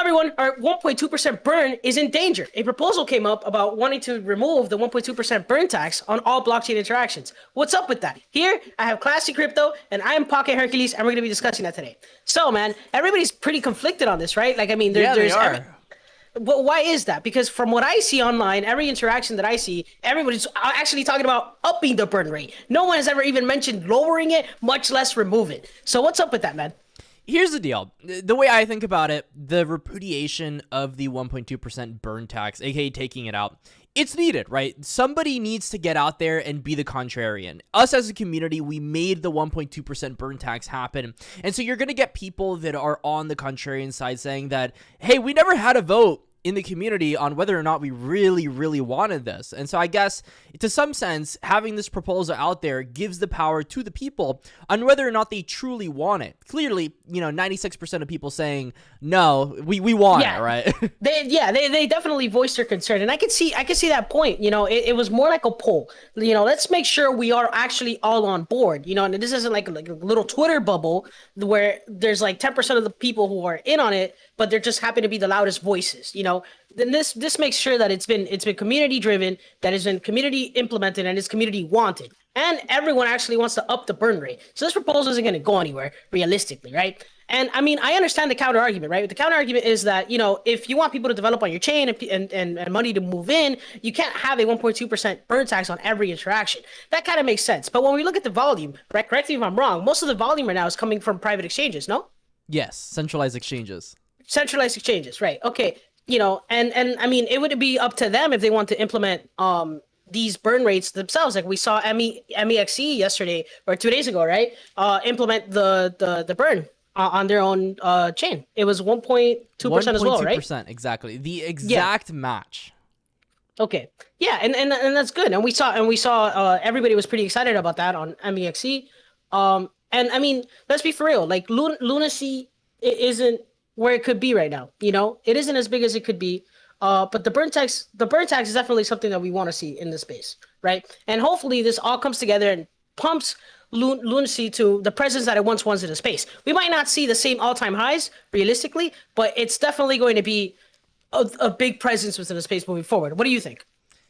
everyone, our 1.2% burn is in danger. A proposal came up about wanting to remove the 1.2% burn tax on all blockchain interactions. What's up with that? Here, I have Classic Crypto, and I am Pocket Hercules, and we're going to be discussing that today. So, man, everybody's pretty conflicted on this, right? Like, I mean, Yeah, they there's are. well, why is that? Because from what I see online, every interaction that I see, everybody's actually talking about upping the burn rate. No one has ever even mentioned lowering it, much less remove it. So what's up with that, man? Here's the deal. The way I think about it, the repudiation of the 1.2% burn tax, aka taking it out, it's needed, right? Somebody needs to get out there and be the contrarian. Us as a community, we made the 1.2% burn tax happen. And so you're going to get people that are on the contrarian side saying that, hey, we never had a vote in the community on whether or not we really wanted this. And so I guess to some sense, having this proposal out there gives the power to the people on whether or not they truly want it. Clearly, 96% of people saying, no, we want it, right? They definitely voiced their concern. And I can see that point. It was more like a poll. Let's make sure we are actually all on board. And this isn't like a little Twitter bubble where there's like 10% of the people who are in on it, but they're just happen to be the loudest voices. Then this makes sure that it's been community driven, that has been community implemented, and it's community wanted, and everyone actually wants to up the burn rate. So this proposal isn't going to go anywhere realistically, right? And I mean, I understand the counter argument, right? The counter argument is that if you want people to develop on your chain and money to move in, you can't have a 1.2% burn tax on every interaction. That kind of makes sense. But when we look at the volume, right, correct me if I'm wrong, most of the volume right now is coming from private exchanges, no? Yes, centralized exchanges. Centralized exchanges, right? Okay, and I mean, it would be up to them if they want to implement these burn rates themselves. Like we saw MEXC yesterday or 2 days ago, right? Implement the burn on their own chain. It was 1.2% as well, right? 1.2%, exactly. The exact match. Okay. Yeah, and that's good. And we saw everybody was pretty excited about that on MEXC. And I mean, let's be for real. Like lunacy isn't where it could be right now. It isn't as big as it could be. But the burn tax is definitely something that we want to see in this space, right? And hopefully this all comes together and pumps lunacy to the presence that it once was in the space. We might not see the same all-time highs realistically, but it's definitely going to be a big presence within the space moving forward. What do you think?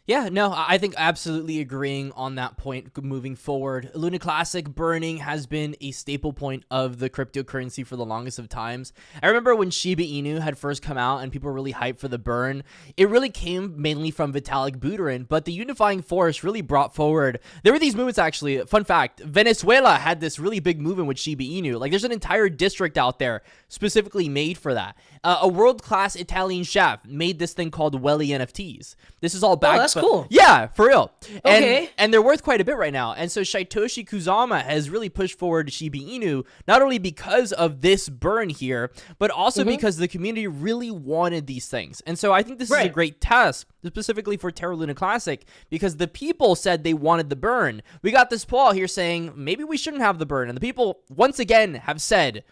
Yeah, no, I think absolutely agreeing on that point moving forward. Luna Classic burning has been a staple point of the cryptocurrency for the longest of times. I remember when Shiba Inu had first come out and people were really hyped for the burn. It really came mainly from Vitalik Buterin, but the unifying force really brought forward. There were these movements actually. Fun fact, Venezuela had this really big movement with Shiba Inu. Like there's an entire district out there specifically made for that. A world-class Italian chef made this thing called Welly NFTs. This is all back. Oh, that's cool. Yeah, for real. Okay. And they're worth quite a bit right now. And so Satoshi Kusama has really pushed forward Shiba Inu, not only because of this burn here, but also because the community really wanted these things. And so I think this is a great test, specifically for Terra Luna Classic, because the people said they wanted the burn. We got this poll here saying maybe we shouldn't have the burn. And the people, once again, have said,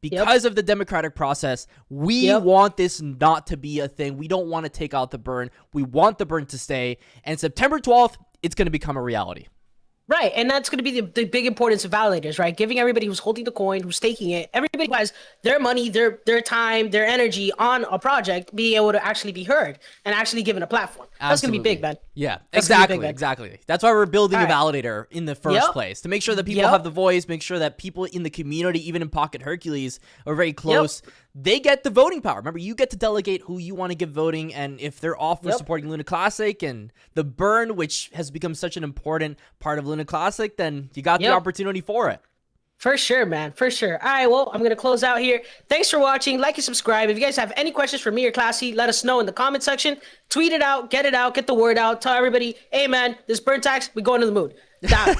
because of the democratic process, we want this not to be a thing. We don't want to take out the burn. We want the burn to stay. And September 12th, it's going to become a reality. Right, and that's going to be the big importance of validators, right? Giving everybody who's holding the coin, who's staking it, everybody who has their money, their time, their energy on a project, being able to actually be heard and actually given a platform. That's going to be big, man. Yeah, That's exactly. That's why we're building a validator in the first place, to make sure that people have the voice, make sure that people in the community, even in Pocket Hercules, are very close. They get the voting power. Remember, you get to delegate who you want to give voting, and if they're all for supporting Luna Classic and the burn, which has become such an important part of Luna Classic, then you got the opportunity for it. For sure, man. For sure. All right, well, I'm going to close out here. Thanks for watching. Like and subscribe. If you guys have any questions for me or Classy, let us know in the comment section. Tweet it out, get the word out. Tell everybody, hey, man, this burn tax, we going to the moon. Down.